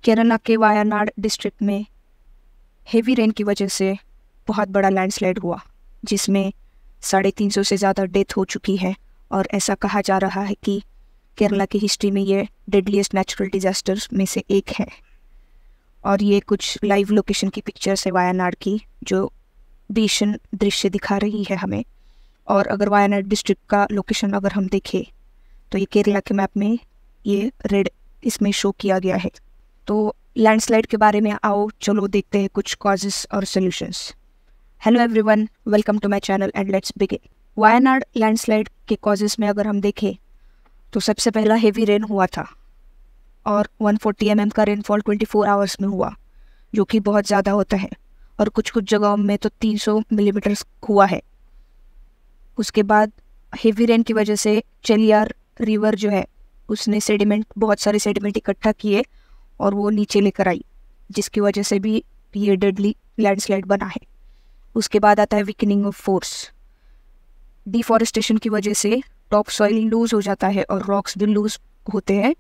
केरला के वायनाड डिस्ट्रिक्ट में heavy rain की वजह से बहुत बड़ा लैंडस्लाइड हुआ, जिसमें 350 से ज़्यादा डेथ हो चुकी है। और ऐसा कहा जा रहा है कि केरला की हिस्ट्री में ये डेडलीस्ट नेचुरल डिजास्टर्स में से एक है। और ये कुछ लाइव लोकेशन की पिक्चर्स है वायनाड की, जो भीषण दृश्य दिखा रही है हमें। और अगर वायनाड डिस्ट्रिक्ट का लोकेशन अगर हम देखें तो ये केरला के मैप में ये रेड इसमें शो किया गया है। तो लैंडस्लाइड के बारे में आओ चलो देखते हैं कुछ कॉजेस और solutions. Hello everyone, welcome to my channel and let's begin. Wayanad landslide के कॉजेस में अगर हम देखें तो सबसे पहला हेवी रेन हुआ था और 140 mm का रेनफॉल 24 आवर्स में हुआ, जो कि बहुत ज़्यादा होता है। और कुछ जगहों में तो 300 मिलीमीटर हुआ है। उसके बाद हेवी रेन की वजह से चेलियार रिवर जो है उसने बहुत सारे सेडिमेंट इकट्ठा किए और वो नीचे लेकर आई, जिसकी वजह से भी ये डेडली लैंडस्लाइड बना है। उसके बाद आता है वीकनिंग ऑफ फोर्स। डिफॉरेस्टेशन की वजह से टॉप सॉइल लूज हो जाता है और रॉक्स भी लूज होते हैं,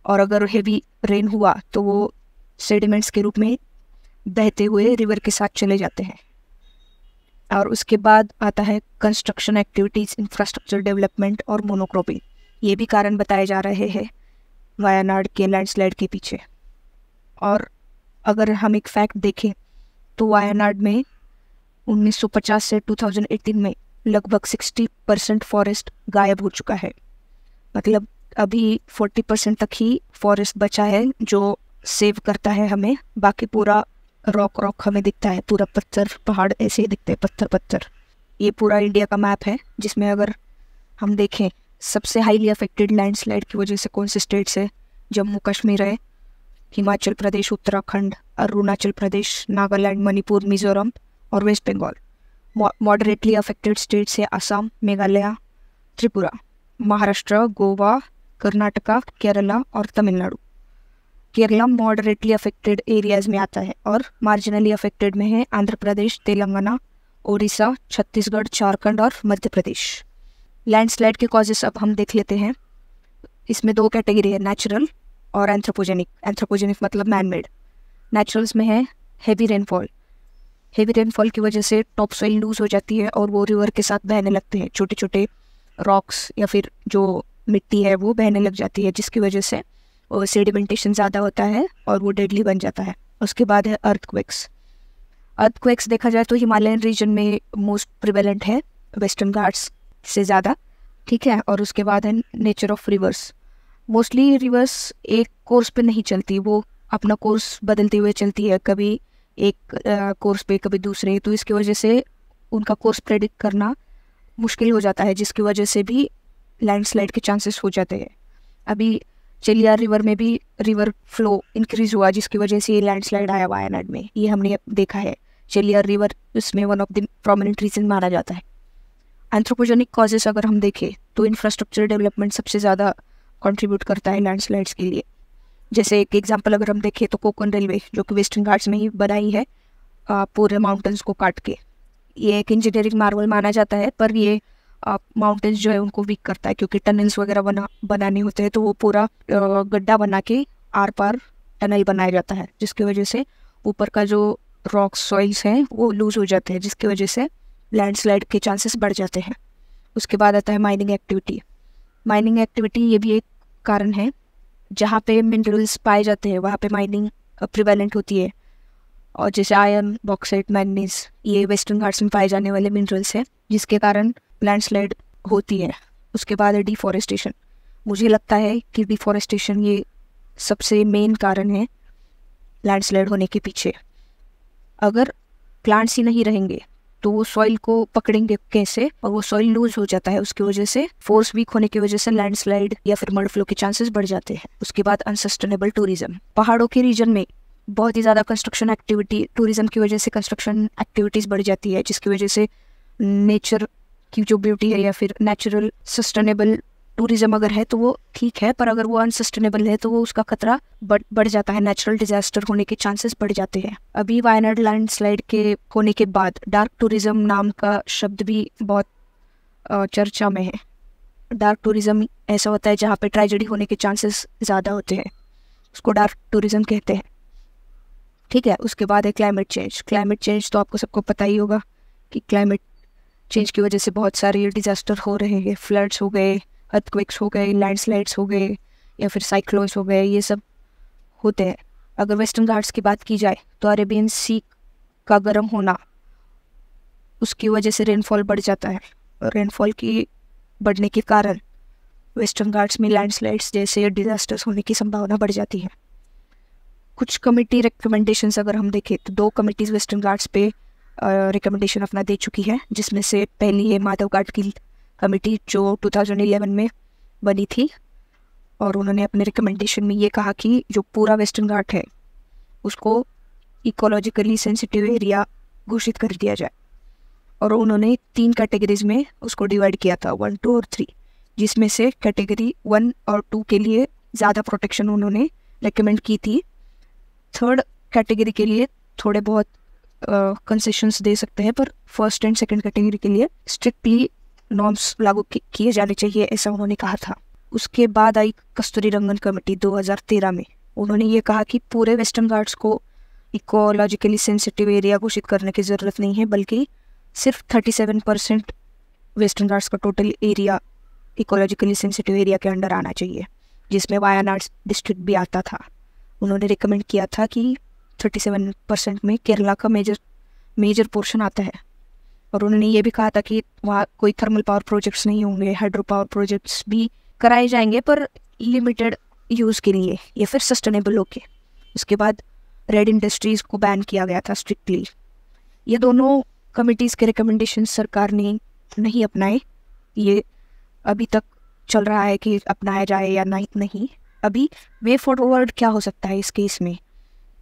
और अगर हेवी रेन हुआ तो वो सेडिमेंट्स के रूप में बहते हुए रिवर के साथ चले जाते हैं। और उसके बाद आता है कंस्ट्रक्शन एक्टिविटीज़, इंफ्रास्ट्रक्चर डेवलपमेंट और मोनोक्रॉपिंग। ये भी कारण बताए जा रहे हैं वायनाड के लैंडस्लाइड के पीछे। और अगर हम एक फैक्ट देखें तो वायनाड में 1950 से 2018 में लगभग 60% फॉरेस्ट गायब हो चुका है। मतलब अभी 40% तक ही फॉरेस्ट बचा है जो सेव करता है हमें। बाकी पूरा रॉक हमें दिखता है, पूरा पत्थर पहाड़ ऐसे ही दिखते हैं, पत्थर। ये पूरा इंडिया का मैप है, जिसमें अगर हम देखें सबसे हाईली अफेक्टेड लैंडस्लाइड की वजह से कौन से स्टेट्स है। जम्मू कश्मीर है, हिमाचल प्रदेश, उत्तराखंड, अरुणाचल प्रदेश, नागालैंड, मणिपुर, मिजोरम और West Bengal. Moderately affected states है असम, मेघालय, त्रिपुरा, महाराष्ट्र, गोवा, कर्नाटका, केरला और Tamil Nadu. Kerala moderately affected areas में आता है और मार्जिनली अफेक्टेड में है आंध्र प्रदेश, तेलंगाना, ओडिशा, छत्तीसगढ़, झारखंड और मध्य प्रदेश। लैंडस्लाइड के कॉजेस अब हम देख लेते हैं। इसमें 2 कैटेगरी है, नेचुरल और एंथ्रोपोजेनिक। एंथ्रोपोजेनिक मतलब मैन मेड। नेचुरल्स में है हेवी रेनफॉल। हेवी रेनफॉल की वजह से टॉप सॉइल लूज हो जाती है और वो रिवर के साथ बहने लगते हैं। छोटे छोटे रॉक्स या फिर जो मिट्टी है वो बहने लग जाती है, जिसकी वजह से सेडिमेंटेशन ज़्यादा होता है और वो डेडली बन जाता है। उसके बाद है अर्थक्वेक्स। अर्थक्वेक्स देखा जाए तो हिमालयन रीजन में मोस्ट प्रिवेलेंट है, वेस्टर्न घाट्स से ज़्यादा, ठीक है। और उसके बाद है nature of reverse. Mostly reverse एक कोर्स पे नहीं चलती, वो अपना कोर्स बदलते हुए चलती है, कभी एक कोर्स पे कभी दूसरे। तो इसकी वजह से उनका कोर्स प्रेडिक्ट करना मुश्किल हो जाता है, जिसकी वजह से भी लैंडस्लाइड के चांसेस हो जाते हैं। अभी चेलियार रिवर में भी रिवर फ्लो इंक्रीज हुआ, जिसकी वजह से ये लैंडस्लाइड आया वायनाड में। ये हमने देखा है। चेलियार रिवर इसमें one of the prominent reason माना जाता है। एंथ्रोपोजेनिक कॉजेस अगर हम देखें तो इंफ्रास्ट्रक्चर डेवलपमेंट सबसे ज़्यादा कंट्रीब्यूट करता है लैंडस्लाइड्स के लिए। जैसे एक एग्जांपल अगर हम देखें तो कोकण रेलवे, जो कि वेस्टर्न घाट्स में ही बनाई है पूरे माउंटेन्स को काट के। ये एक इंजीनियरिंग मार्वल माना जाता है, पर ये माउंटेन्स जो है उनको वीक करता है, क्योंकि टनल्स वगैरह बनाने होते हैं तो वो पूरा गड्ढा बना के आर पार टनल बनाया जाता है, जिसकी वजह से ऊपर का जो रॉक सॉइल्स हैं वो लूज हो जाते हैं, जिसकी वजह से लैंडस्लाइड के चांसेस बढ़ जाते हैं। उसके बाद आता है माइनिंग एक्टिविटी। माइनिंग एक्टिविटी ये भी एक कारण है। जहाँ पे मिनरल्स पाए जाते हैं वहाँ पे माइनिंग प्रिवेलेंट होती है। और जैसे आयरन, बॉक्साइट, मैंगनीज, ये वेस्टर्न घाट्स में पाए जाने वाले मिनरल्स हैं, जिसके कारण लैंडस्लाइड होती है। उसके बाद है डिफॉरेस्टेशन। मुझे लगता है कि डिफॉरेस्टेशन ये सबसे मेन कारण है लैंडस्लाइड होने के पीछे। अगर प्लांट्स ही नहीं रहेंगे तो वो सॉइल को पकड़ेंगे कैसे, और वो सॉइल लूज हो जाता है। उसकी वजह से फोर्स वीक होने की वजह से लैंडस्लाइड या फिर मड फ्लो के चांसेस बढ़ जाते हैं। उसके बाद अनसस्टेनेबल टूरिज्म। पहाड़ों के रीजन में बहुत ही ज़्यादा कंस्ट्रक्शन एक्टिविटी, टूरिज्म की वजह से कंस्ट्रक्शन एक्टिविटीज़ बढ़ जाती है, जिसकी वजह से नेचर की जो ब्यूटी है या फिर नेचुरल सस्टेनेबल टूरिज्म अगर है तो वो ठीक है, पर अगर वो अनसस्टेनेबल है तो वो उसका खतरा बढ़ जाता है। नेचुरल डिजास्टर होने के चांसेस बढ़ जाते हैं। अभी वायनाड लैंडस्लाइड के होने के बाद डार्क टूरिज्म नाम का शब्द भी बहुत चर्चा में है। डार्क टूरिज्म ऐसा होता है जहाँ पे ट्रेजेडी होने के चांसेस ज़्यादा होते हैं। उसको डार्क टूरिज्म कहते हैं। ठीक है, उसके बाद है क्लाइमेट चेंज। क्लाइमेट चेंज तो आपको सबको पता ही होगा कि क्लाइमेट चेंज की वजह से बहुत सारे डिजास्टर हो रहे हैं। फ्लड्स हो गए, अर्थक्वेक्स हो गए, लैंडस्लाइड्स हो गए, या फिर साइक्लोन्स हो गए, ये सब होते हैं। अगर वेस्टर्न घाट्स की बात की जाए तो अरेबियन सी का गर्म होना, उसकी वजह से रेनफॉल बढ़ जाता है, और रेनफॉल की बढ़ने के कारण वेस्टर्न घाट्स में लैंडस्लाइड्स जैसे डिजास्टर्स होने की संभावना बढ़ जाती है। कुछ कमेटी रिकमेंडेशंस अगर हम देखें तो 2 कमेटीज़ वेस्टर्न घाट्स पे रिकमेंडेशन अपना दे चुकी है, जिसमें से पहली है माधव घाट की कमेटी जो 2011 में बनी थी, और उन्होंने अपने रिकमेंडेशन में ये कहा कि जो पूरा वेस्टर्न घाट है उसको इकोलॉजिकली सेंसिटिव एरिया घोषित कर दिया जाए। और उन्होंने 3 कैटेगरीज में उसको डिवाइड किया था, 1, 2 और 3, जिसमें से कैटेगरी 1 और 2 के लिए ज़्यादा प्रोटेक्शन उन्होंने रिकमेंड की थी। 3rd कैटेगरी के लिए थोड़े बहुत कंसेशंस दे सकते हैं, पर 1st एंड 2nd कैटेगरी के लिए स्ट्रिक्टली नॉर्म्स लागू किए जाने चाहिए, ऐसा उन्होंने कहा था। उसके बाद आई कस्तूरी रंगन कमेटी 2013 में। उन्होंने ये कहा कि पूरे वेस्टर्न घाट्स को इकोलॉजिकली सेंसिटिव एरिया घोषित करने की ज़रूरत नहीं है, बल्कि सिर्फ 37% वेस्टर्न घाट्स का total area ecologically sensitive area के अंडर आना चाहिए, जिसमें वायनाड डिस्ट्रिक्ट भी आता था। उन्होंने रिकमेंड किया था कि 37% में केरला का मेजर पोर्शन आता है। और उन्होंने ये भी कहा था कि वहाँ कोई थर्मल पावर प्रोजेक्ट्स नहीं होंगे, हाइड्रो पावर प्रोजेक्ट्स भी कराए जाएंगे, पर लिमिटेड यूज़ के लिए या फिर सस्टेनेबल होके। उसके बाद रेड इंडस्ट्रीज़ को बैन किया गया था स्ट्रिक्टली। ये दोनों कमिटीज़ के रिकमेंडेशन सरकार ने नहीं अपनाए। ये अभी तक चल रहा है कि अपनाया जाए या नहीं। अभी वे फॉरवर्ड क्या हो सकता है इस केस में?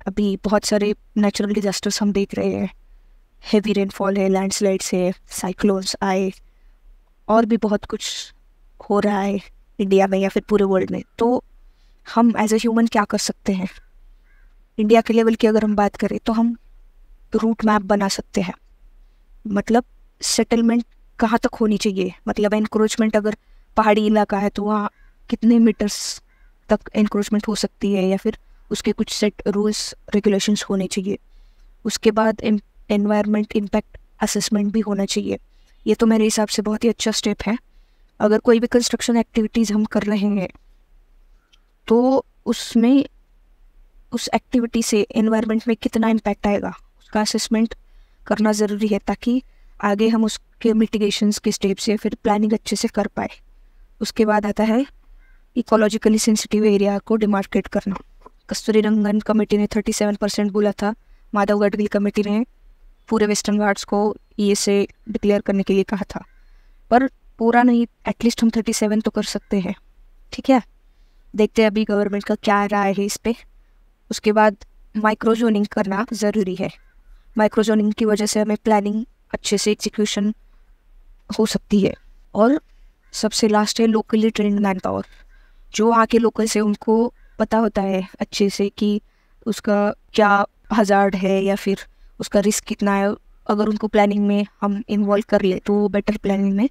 अभी बहुत सारे नेचुरल डिजास्टर्स हम देख रहे हैं, हेवी रेनफॉल है, लैंडस्लाइड्स है, साइक्लोन्स आए, और भी बहुत कुछ हो रहा है इंडिया में या फिर पूरे वर्ल्ड में। तो हम एज ए ह्यूमन क्या कर सकते हैं? इंडिया के लेवल की अगर हम बात करें तो हम रूट मैप बना सकते हैं। मतलब सेटलमेंट कहाँ तक होनी चाहिए, मतलब एनक्रोचमेंट अगर पहाड़ी इलाका है तो वहाँ कितने मीटर्स तक एनक्रोचमेंट हो सकती है, या फिर उसके कुछ सेट रूल्स रेगुलेशंस होने चाहिए। उसके बाद एनवायरनमेंट इम्पैक्ट असेसमेंट भी होना चाहिए। ये तो मेरे हिसाब से बहुत ही अच्छा स्टेप है। अगर कोई भी कंस्ट्रक्शन एक्टिविटीज़ हम कर रहे हैं तो उसमें उस एक्टिविटी से एनवायरनमेंट में कितना इम्पैक्ट आएगा उसका असेसमेंट करना ज़रूरी है, ताकि आगे हम उसके मिटिगेशंस के स्टेप्स या फिर प्लानिंग अच्छे से कर पाए। उसके बाद आता है इकोलॉजिकली सेंसिटिव एरिया को डिमार्केट करना। कस्तूरी रंगन कमेटी ने 37% बोला था, माधव गढ़वाल कमेटी ने पूरे वेस्टर्न घाट्स को ये से डिक्लेयर करने के लिए कहा था, पर पूरा नहीं, एटलीस्ट हम 37 तो कर सकते हैं। ठीक है, देखते हैं अभी गवर्नमेंट का क्या राय है इस पर। उसके बाद माइक्रोजोनिंग करना ज़रूरी है। माइक्रोजोनिंग की वजह से हमें प्लानिंग अच्छे से एग्जीक्यूशन हो सकती है। और सबसे लास्ट है लोकली ट्रेंड मैन पावर। जो वहाँ के लोकल से उनको पता होता है अच्छे से कि उसका क्या हज़ार्ड है या फिर उसका रिस्क कितना है। अगर उनको प्लानिंग में हम इन्वॉल्व कर ले तो बेटर प्लानिंग में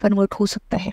कन्वर्ट हो सकता है।